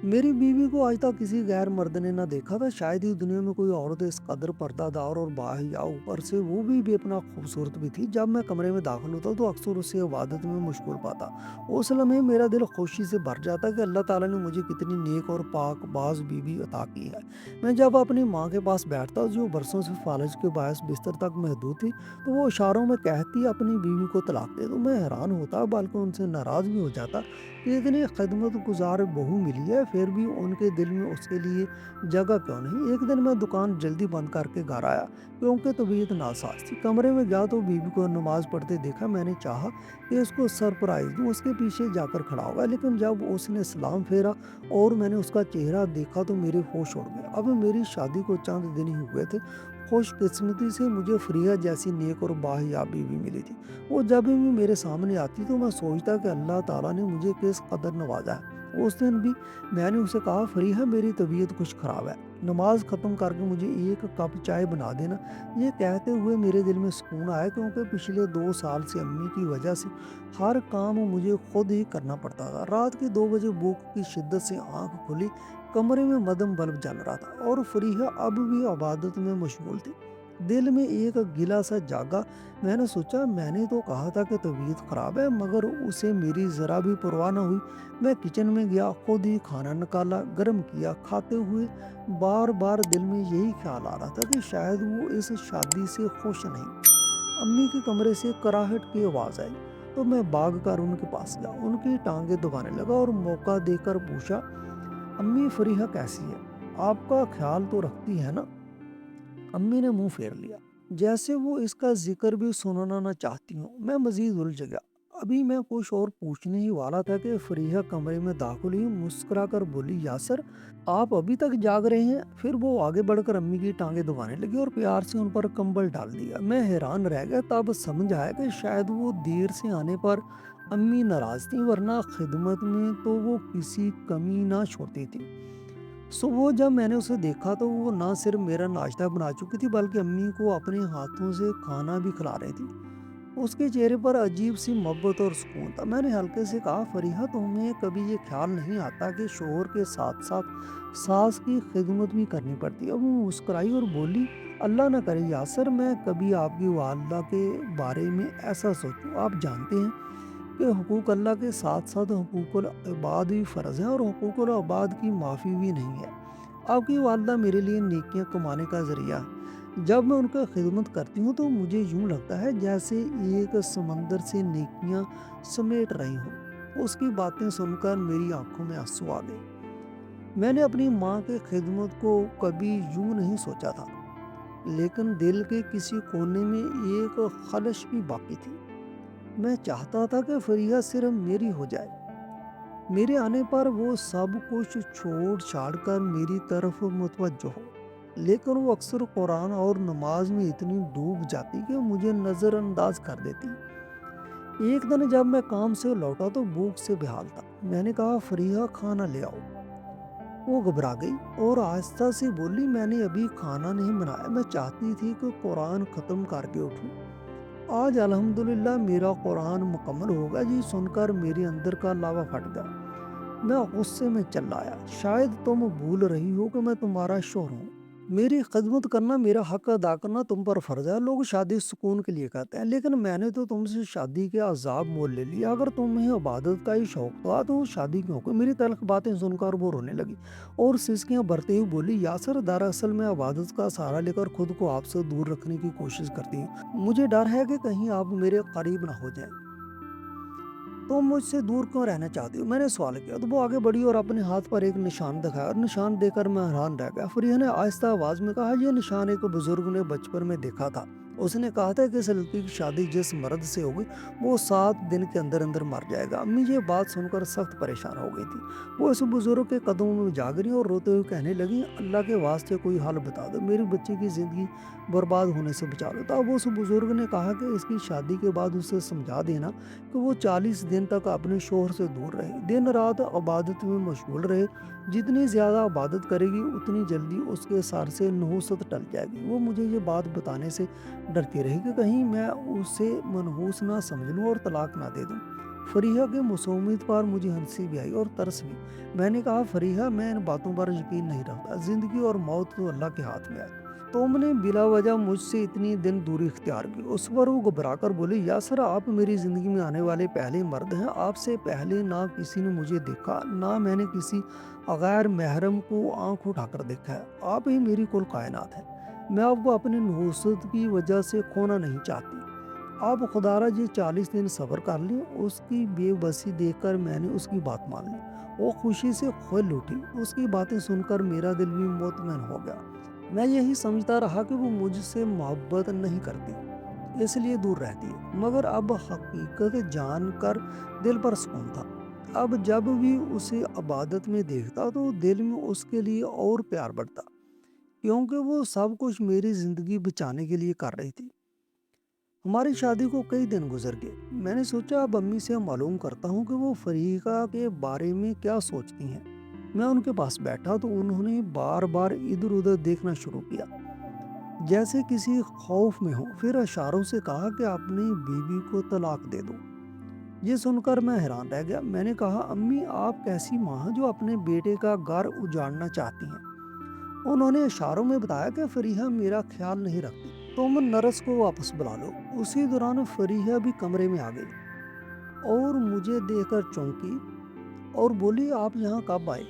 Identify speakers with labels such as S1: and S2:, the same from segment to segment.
S1: मेरी बीवी को आज तक किसी गैर मर्द ने ना देखा था। शायद ही दुनिया में कोई औरत इस कदर पर्दादार और बाहिया, ऊपर से वो भी बेपनाह खूबसूरत भी थी। जब मैं कमरे में दाखिल होता तो अक्सर उसे इबादत में मशगूल पाता। उस लम्हे मेरा दिल खुशी से भर जाता कि अल्लाह ताला ने मुझे कितनी नेक और पाक बाज बीवी अता की है। मैं जब अपनी माँ के पास बैठता, जो बरसों से फालज के बायस बिस्तर तक महदूद थी, तो वो इशारों में कहती अपनी बीवी को तलाक दे। तो मैं हैरान होता, बल्कि उनसे नाराज़ भी हो जाता कि इतनी खिदमत गुजार बहू मिली है, फिर भी उनके दिल में उसके लिए जगह क्यों नहीं। एक दिन मैं दुकान जल्दी बंद करके घर आया क्योंकि तबीयत नासाज थी। कमरे में गया तो बीवी को नमाज पढ़ते देखा। मैंने चाहा कि उसको सरप्राइज दूं, उसके पीछे जाकर खड़ा होगा, लेकिन जब उसने सलाम फेरा और मैंने उसका चेहरा देखा तो मेरे होश उड़ गए। अब मेरी शादी को चंद दिन ही हुए थे। खुशकिस्मती से मुझे फरिया जैसी नेक और बाहियाब बीवी मिली थी। वो जब भी मेरे सामने आती तो मैं सोचता कि अल्लाह ताला ने मुझे किस कदर नवाजा है। उस दिन भी मैंने उसे कहा, फरीहा मेरी तबीयत कुछ ख़राब है, नमाज ख़त्म करके मुझे एक कप चाय बना देना। ये कहते हुए मेरे दिल में सुकून आया, क्योंकि पिछले 2 साल से अम्मी की वजह से हर काम मुझे खुद ही करना पड़ता था। रात के 2 बजे भूख की शिद्दत से आंख खुली। कमरे में मदम बल्ब जल रहा था और फरीहा अब भी इबादत में मशगूल थी। दिल में एक गिला सा जागा। मैंने सोचा, मैंने तो कहा था कि तबीयत ख़राब है, मगर उसे मेरी ज़रा भी परवाह ना हुई। मैं किचन में गया, खुद ही खाना निकाला, गर्म किया। खाते हुए बार बार दिल में यही ख्याल आ रहा था कि शायद वो इस शादी से खुश नहीं। अम्मी के कमरे से कराहट की आवाज़ आई तो मैं भाग कर उनके पास गया, उनकी टांगे दबाने लगा और मौका देकर पूछा, अम्मी, फरीहा कैसी है? आपका ख्याल तो रखती है ना? अम्मी ने मुंह फेर लिया, जैसे वो इसका जिक्र भी सुनना ना चाहती हूँ। मैं मजीद उलझ गया। अभी मैं कुछ और पूछने ही वाला था कि फरीहा कमरे में दाखिल हुई, मुस्कुरा कर बोली, यासर, आप अभी तक जाग रहे हैं? फिर वो आगे बढ़कर अम्मी की टांगे दबाने लगी और प्यार से उन पर कंबल डाल दिया। मैं हैरान रह गया। तब समझ आया कि शायद वो देर से आने पर अम्मी नाराज थी, वरना खिदमत में तो वो किसी कमी ना छोड़ती थी। सुबह जब मैंने उसे देखा तो वो ना सिर्फ मेरा नाश्ता बना चुकी थी, बल्कि अम्मी को अपने हाथों से खाना भी खिला रही थी। उसके चेहरे पर अजीब सी मोहब्बत और सुकून था। मैंने हल्के से कहा, फरीहा, तुम्हें कभी ये ख्याल नहीं आता कि शोहर के साथ साथ सास की खिदमत भी करनी पड़ती है? वो मुस्कुराई और बोली, अल्लाह ना करे यासर, मैं कभी आपकी वालदा के बारे में ऐसा सोचूं। आप जानते हैं कि हुकूक अल्लाह के साथ साथ हुकूकुल इबाद भी फ़र्ज़ है, और हुकूकुल इबाद की माफ़ी भी नहीं है। आपकी वालदा मेरे लिए नेकियां कमाने का ज़रिया है। जब मैं उनका खिदमत करती हूँ तो मुझे यूँ लगता है जैसे एक समंदर से नेकियां समेट रही हूँ। उसकी बातें सुनकर मेरी आंखों में आंसू आ गए। मैंने अपनी माँ के खिदमत को कभी यूँ नहीं सोचा था, लेकिन दिल के किसी कोने में एक खलश भी बाकी थी। मैं चाहता था कि फरिया सिर्फ मेरी हो जाए। मेरे आने पर वो सब कुछ छोड़ छाड़ कर मेरी तरफ मुतवज्जो हो, लेकिन वो अक्सर कुरान और नमाज में इतनी डूब जाती कि मुझे नज़रअंदाज कर देती। एक दिन जब मैं काम से लौटा तो भूख से बेहाल था। मैंने कहा, फरीहा, खाना ले आओ। वो घबरा गई और आहिस्ता से बोली, मैंने अभी खाना नहीं बनाया, मैं चाहती थी कि कुरान ख़त्म करके उठूं। आज अल्हम्दुलिल्लाह मेरा कुरान मुकम्मल होगा जी। सुनकर मेरे अंदर का लावा फट गया। मैं गुस्से में चिल्लाया, शायद तुम भूल रही हो कि मैं तुम्हारा शोहर हूँ। मेरी खिदमत करना, मेरा हक अदा करना तुम पर फर्ज है। लोग शादी सुकून के लिए करते हैं, लेकिन मैंने तो तुमसे शादी के अजाब मोल ले लिया। अगर तुम्हें इबादत का ही शौक था तो शादी क्यों की? मेरी तल्ख बातें सुनकर वो रोने लगी और सिसकियां भरते हुए बोली, यासर, दरअसल मैं इबादत का सहारा लेकर खुद को आपसे दूर रखने की कोशिश करती हूँ। मुझे डर है कि कहीं आप मेरे करीब ना हो जाएं। तुम मुझसे दूर क्यों रहना चाहती हो? मैंने सवाल किया तो वो आगे बढ़ी और अपने हाथ पर एक निशान दिखाया, और निशान देकर मैं हैरान रह गया। फरीहा ने आहिस्ता आवाज में कहा, यह निशान एक बुजुर्ग ने बचपन में देखा था। उसने कहा था कि इस लड़की की शादी जिस मर्द से होगी वो 7 दिन के अंदर अंदर मर जाएगा। अम्मी ये बात सुनकर सख्त परेशान हो गई थी। वो इस बुजुर्ग के कदमों में जा गिरी और रोते हुए कहने लगी, अल्लाह के वास्ते कोई हल बता दो, मेरी बच्ची की जिंदगी बर्बाद होने से बचा लो। तब उस बुजुर्ग ने कहा कि इसकी शादी के बाद उसे समझा देना कि वो 40 दिन तक अपने शोहर से दूर रहे, दिन रात इबादत में मशगूल रहे। जितनी ज़्यादा इबादत करेगी उतनी जल्दी उसके सर से नहूसत टल जाएगी। वो मुझे ये बात बताने से डरती रही कि कहीं मैं उसे मनहूस ना समझ लूँ और तलाक ना दे दूँ। फरीहा की मासूमियत पर मुझे हंसी भी आई और तरस भी। मैंने कहा, फरीहा मैं इन बातों पर यकीन नहीं रखता, जिंदगी और मौत तो अल्लाह के हाथ में है। तुमने बिला वजह मुझसे इतनी दिन दूरी इख्तियार की। उस पर वो घबरा कर बोली, यासर आप मेरी जिंदगी में आने वाले पहले मर्द हैं। आपसे पहले ना किसी ने मुझे देखा, ना मैंने किसी गैर महरम को आंख उठाकर देखा है। आप ही मेरी कुल कायनात है। मैं आपको अपनी नहुसत की वजह से खोना नहीं चाहती। आप खुदारा जी 40 दिन सब्र कर लें। उसकी बेबसी देखकर मैंने उसकी बात मान ली। वो खुशी से खोल उठी। उसकी बातें सुनकर मेरा दिल भी मुतमईन हो गया। मैं यही समझता रहा कि वो मुझसे मोहब्बत नहीं करती, इसलिए दूर रहती है, मगर अब हकीकत जानकर दिल पर सुकून था। अब जब भी उसे इबादत में देखता तो दिल में उसके लिए और प्यार बढ़ता, क्योंकि वो सब कुछ मेरी जिंदगी बचाने के लिए कर रही थी। हमारी शादी को कई दिन गुजर गए। मैंने सोचा अब अम्मी से मालूम करता हूँ कि वो फरीका के बारे में क्या सोचती हैं। मैं उनके पास बैठा तो उन्होंने बार बार इधर उधर देखना शुरू किया, जैसे किसी खौफ में हो। फिर इशारों से कहा कि अपनी बीवी को तलाक दे दो। ये सुनकर मैं हैरान रह गया। मैंने कहा, अम्मी आप कैसी माँ हैं जो अपने बेटे का घर उजाड़ना चाहती हैं। उन्होंने इशारों में बताया कि फरीहा मेरा ख्याल नहीं रखती, तुम नर्स को वापस बुला लो। उसी दौरान फरीहा भी कमरे में आ गई और मुझे देखकर चौंकी और बोली, आप यहाँ कब आए?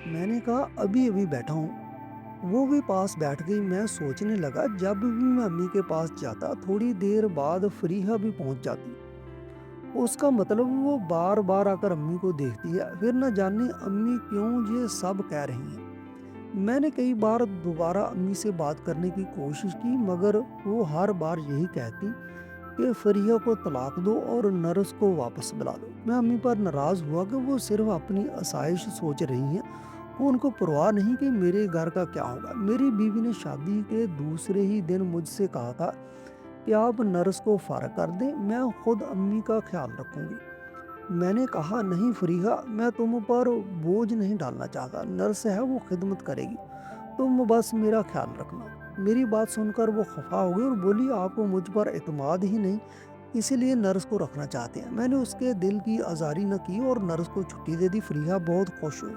S1: मैंने कहा, अभी अभी बैठा हूँ। वो भी पास बैठ गई। मैं सोचने लगा, जब भी मैं अम्मी के पास जाता थोड़ी देर बाद फरीहा भी पहुँच जाती। उसका मतलब वो बार बार आकर अम्मी को देखती है। फिर न जाने अम्मी क्यों ये सब कह रही हैं। मैंने कई बार दोबारा अम्मी से बात करने की कोशिश की, मगर वो हर बार यही कहती कि फरीहा को तलाक दो और नर्स को वापस बुला लो। मैं अम्मी पर नाराज़ हुआ कि वो सिर्फ अपनी आसाइश सोच रही हैं। उनको परवाह नहीं कि मेरे घर का क्या होगा। मेरी बीवी ने शादी के दूसरे ही दिन मुझसे कहा था कि आप नर्स को फारग कर दें, मैं खुद अम्मी का ख्याल रखूंगी। मैंने कहा, नहीं फरीहा, मैं तुम पर बोझ नहीं डालना चाहता। नर्स है, वो खिदमत करेगी, तुम बस मेरा ख्याल रखना। मेरी बात सुनकर वो खफा हो गई और बोली, आपको मुझ पर एतमाद ही नहीं, इसीलिए नर्स को रखना चाहते हैं। मैंने उसके दिल की आज़ारी न की और नर्स को छुट्टी दे दी। फरीहा बहुत खुश हुई,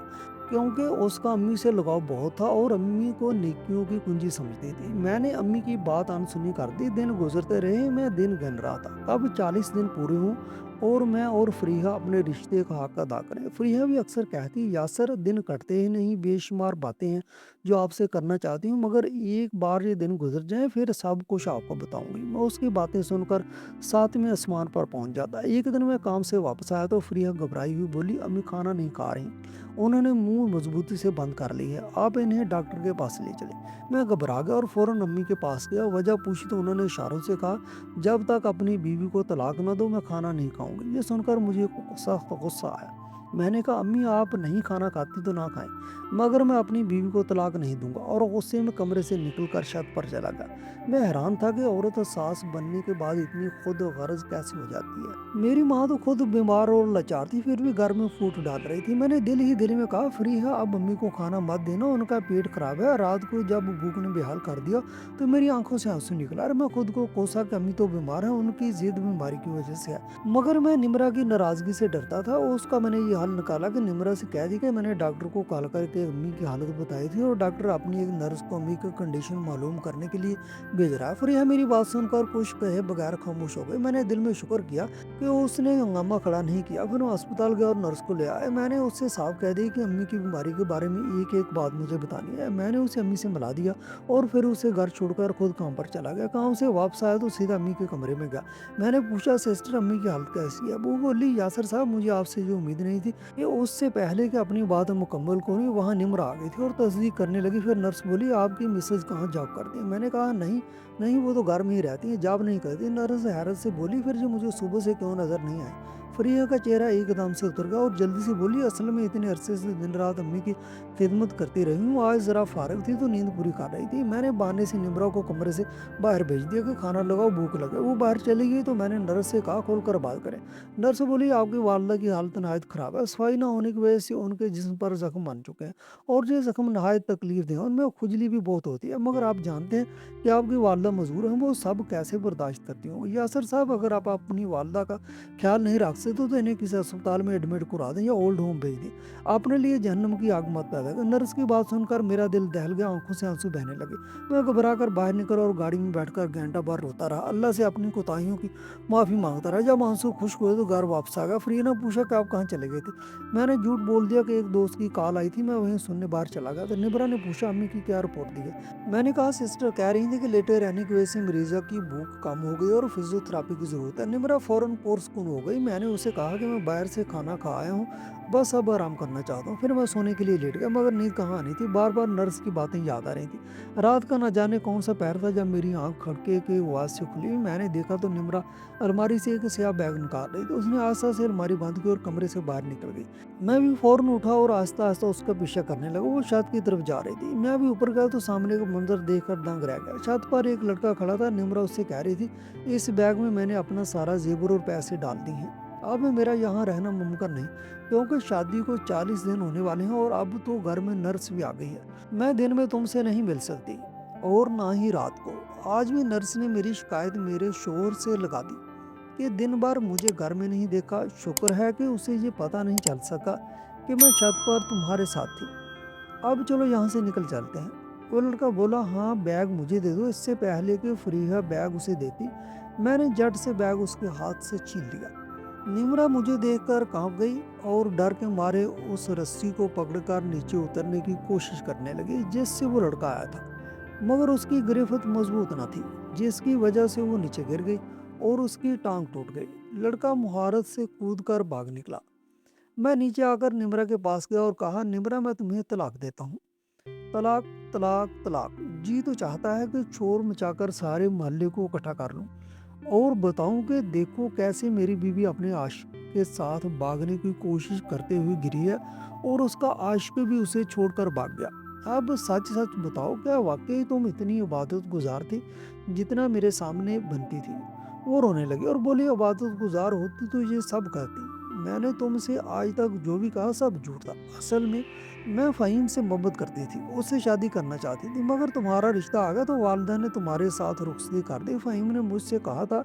S1: क्योंकि उसका अम्मी से लगाव बहुत था और अम्मी को नेकियों की कुंजी समझती थी। मैंने अम्मी की बात अनसुनी कर दी। दिन गुजरते रहे, मैं दिन गिन रहा था कब 40 दिन पूरे हों और मैं और फरीहा अपने रिश्ते का हक अदा करें। फरीहा भी अक्सर कहती, यासर दिन कटते ही नहीं, बेशुमार बातें हैं जो आपसे करना चाहती हूँ, मगर एक बार ये दिन गुजर जाए फिर सब कुछ आपको बताऊंगी। मैं उसकी बातें सुनकर सातवें आसमान पर पहुंच जाता। एक दिन मैं काम से वापस आया तो फरीहा घबराई हुई बोली, अम्मी खाना नहीं खा रही, उन्होंने मुंह मजबूती से बंद कर ली है, आप इन्हें डॉक्टर के पास ले चले। मैं घबरा गया और फौरन अम्मी के पास गया। वजह पूछी तो उन्होंने इशारों से कहा, जब तक अपनी बीवी को तलाक न दो मैं खाना नहीं खाऊंगी। ये सुनकर मुझे सख्त गुस्सा आया। मैंने कहा, अम्मी आप नहीं खाना खाती तो ना खाएं, मगर मैं अपनी बीवी को तलाक नहीं दूंगा। और गुस्से में कमरे से निकलकर छत पर चला गया। मैं हैरान था कि औरत सास बनने के बाद इतनी खुद गर्ज कैसे हो जाती है। मेरी माँ तो खुद बीमार और लाचार थी, फिर भी घर में फूट डाल रही थी। मैंने दिल ही दिल में कहा, फरीहा अब अम्मी को खाना मत देना, उनका पेट खराब है। रात को जब भूख ने बेहाल कर दिया तो मेरी आंखों से आंसू निकला और मैं खुद को कोसा कि अम्मी तो बीमार है, उनकी जिद बीमारी की वजह से है। मगर मैं निमरा की नाराजगी से डरता था। उसका मैंने ये हल निकाला कि निमरा से कह दी कि मैंने डॉक्टर को कॉल करके अम्मी की हालत बताई थी और डॉक्टर अपनी एक नर्स को अम्मी की कंडीशन मालूम करने के लिए भेज रहा है। फरीहा मेरी बात सुनकर कुछ कहे बगैर खामोश हो गई। मैंने दिल में शुक्र किया कि उसने हंगामा खड़ा नहीं किया। फिर मैं अस्पताल गया और नर्स को ले आया। मैंने उससे साफ कह दी कि अम्मी की बीमारी के बारे में एक एक बात मुझे बतानी है। मैंने उसे अम्मी से मिला दिया और फिर उसे घर छोड़कर खुद काम पर चला गया। काम से वापस आया तो सीधा अम्मी के कमरे में गया। मैंने पूछा, सिस्टर अम्मी की हालत कैसी है? वो बोली, यासर साहब मुझे आपसे जो उम्मीद नहीं थी कि उससे पहले कि अपनी बात मुकम्मल करूँ वहाँ निमरा आ गई थी और तस्दीक करने लगी। फिर नर्स बोली, आपकी मिसेज कहाँ जॉब करती है? मैंने कहा, नहीं नहीं, वो तो घर में ही रहती है, जॉब नहीं करती। नर्स हैरत से बोली, फिर जो मुझे सुबह से क्यों नजर नहीं आए? फरीहा का चेहरा एकदम से उतर गया और जल्दी से बोली, असल में इतने अरसे से दिन रात अम्मी की खिदमत करती रही हूँ, आज ज़रा फारग थी तो नींद पूरी कर रही थी। मैंने बहाने से निमरा को कमरे से बाहर भेज दिया कि खाना लगाओ, भूख लगे। वो बाहर चली गई तो मैंने नर्स से कहा, खोल कर बात करें। नर्स बोली, आपकी वालदा की हालत नहायत ख़राब है, सफाई ना होने की वजह से उनके जिस्म पर जख्म बन चुके हैं और ये जख्म नहायत तकलीफ दें, उनमें खुजली भी बहुत होती है। मगर आप जानते हैं कि आपकी वालदा मजबूर हैं, वो सब कैसे बर्दाश्त करती होंगी। यासर साहब, अगर आप अपनी वालदा का ख्याल नहीं रख इससे तो इन्हें किसी अस्पताल में एडमिट करा दें या ओल्ड होम भेज दें। अपने लिए जहन्नम की आग मत पैदा करें। नर्स की बात सुनकर मेरा दिल दहल गया, आंखों से आंसू बहने लगे। मैं घबरा कर बाहर निकला और गाड़ी में बैठकर घंटा भर रोता रहा, अल्लाह से अपनी कोताहियों की माफ़ी मांगता रहा। जब आंसू खुश्क हुए तो घर वापस आ गया। फ्री ने पूछा कि आप कहाँ चले गए थे। मैंने झूठ बोल दिया कि एक दोस्त की कॉल आई थी, मैं वहीं सुनने बाहर चला गया। तो निब्रा ने पूछा अम्मी की क्या रिपोर्ट दी है। मैंने कहा सिस्टर कह रही थी कि लेटे रहने की वजह से मरीजा की भूख कम हो गई और फिजियोथेरापी की ज़रूरत है। निब्रा फ़ौरन पुरस्कून हो गई। मैंने उसे कहा कि मैं बाहर से खाना खा आया हूँ, बस अब आराम करना चाहता हूँ। फिर मैं सोने के लिए लेट गया, मगर नींद कहाँ आनी थी। बार बार नर्स की बातें याद आ रही थी। रात का न जाने कौन सा पैर था जब मेरी आंख खड़के की आवाज़ से खुली। मैंने देखा तो निम्रा अलमारी से एक स्याह बैग निकाल रही थी। उसने आस्ता से अलमारी बंद की और कमरे से बाहर निकल गई। मैं भी फौरन उठा और आहिस्ता आहिस्ता उसका पीछा करने लगा। वो छत की तरफ जा रही थी। मैं भी ऊपर गया तो सामने का मंजर देखकर दंग रह गया। छत पर एक लड़का खड़ा था। निम्रा उससे कह रही थी इस बैग में मैंने अपना सारा जेवर और पैसे डाल दिए हैं। अब मेरा यहाँ रहना मुमकिन नहीं, क्योंकि शादी को 40 दिन होने वाले हैं और अब तो घर में नर्स भी आ गई है। मैं दिन में तुमसे नहीं मिल सकती और ना ही रात को। आज भी नर्स ने मेरी शिकायत मेरे शोहर से लगा दी कि दिन भर मुझे घर में नहीं देखा। शुक्र है कि उसे ये पता नहीं चल सका कि मैं छत पर तुम्हारे साथ थी। अब चलो यहाँ से निकल चलते हैं। वो लड़का बोला हाँ बैग मुझे दे दो। इससे पहले कि फरीहा बैग उसे देती, मैंने झट से बैग उसके हाथ से छीन लिया। निम्रा मुझे देखकर कांप गई और डर के मारे उस रस्सी को पकड़कर नीचे उतरने की कोशिश करने लगी जिससे वो लड़का आया था, मगर उसकी गिरफ्त मजबूत न थी, जिसकी वजह से वो नीचे गिर गई और उसकी टांग टूट गई। लड़का मुहारत से कूदकर भाग निकला। मैं नीचे आकर निम्रा के पास गया और कहा निम्रा मैं तुम्हें तलाक देता हूँ। तलाक तलाक तलाक। जी तो चाहता है कि शोर मचाकर सारे मोहल्ले को इकट्ठा कर लूं और बताऊं कि देखो कैसे मेरी बीवी अपने आशिक के साथ भागने की कोशिश करते हुए गिरी है और उसका आशिक भी उसे छोड़कर भाग गया। अब सच सच बताओ क्या वाकई तुम इतनी इबादत गुजार थी जितना मेरे सामने बनती थी। वो रोने लगी और बोली इबादत गुजार होती तो ये सब करती। मैंने तुमसे आज तक जो भी कहा सब झूठ था। असल में मैं फ़हीम से मोहब्बत करती थी, उससे शादी करना चाहती थी, मगर तुम्हारा रिश्ता आ गया तो वालिदा ने तुम्हारे साथ रुखसती कर दी। फ़हीम ने मुझसे कहा था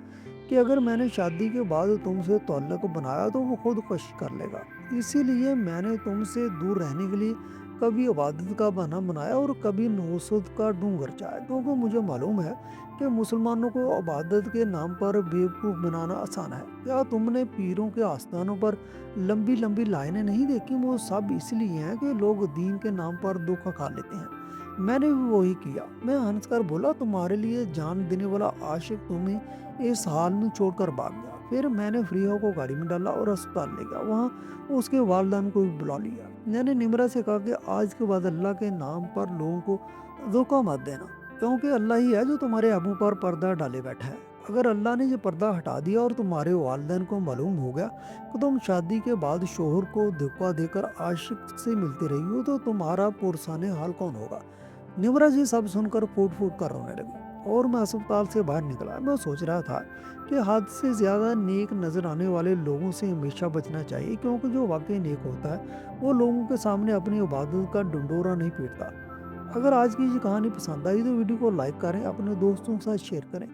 S1: कि अगर मैंने शादी के बाद तुमसे तअल्लुक़ बनाया तो वो खुदकुशी कर लेगा। इसीलिए मैंने तुमसे दूर रहने के लिए कभी इबादत का बहाना बनाया और कभी नौसद का ढूंढ चाहा, क्योंकि मुझे मालूम है कि मुसलमानों को इबादत के नाम पर बेवकूफ़ बनाना आसान है। क्या तुमने पीरों के आस्थानों पर लंबी लंबी लाइनें नहीं देखी? वो सब इसलिए हैं कि लोग दीन के नाम पर धोखा खा लेते हैं। मैंने भी वही किया। मैं हंसकर बोला तुम्हारे लिए जान देने वाला आशिक तुम्हें इस हाल में छोड़कर भाग गया। फिर मैंने फ्रीहा को गाड़ी में डाला और अस्पताल ले गया। वहाँ उसके वालिदैन को भी बुला लिया। मैंने निम्रा से कहा कि आज के बाद अल्लाह के नाम पर लोगों को धोखा मत देना, क्योंकि अल्लाह ही है जो तुम्हारे आबू पर पर्दा डाले बैठा है। अगर अल्लाह ने ये पर्दा हटा दिया और तुम्हारे वालिदैन को मालूम हो गया कि तुम शादी के बाद शोहर को धोखा देकर आशिक से मिलती रही हो तो तुम्हारा पुरसाने हाल कौन होगा। निम्रा जी सब सुनकर फूट फूट कर रोने लगी और मैं अस्पताल से बाहर निकला। मैं सोच रहा था कि हद से ज़्यादा नेक नज़र आने वाले लोगों से हमेशा बचना चाहिए, क्योंकि जो वाकई नेक होता है वो लोगों के सामने अपनी इबादत का ढिंढोरा नहीं पीटता। अगर आज की ये कहानी पसंद आई तो वीडियो को लाइक करें, अपने दोस्तों के साथ शेयर करें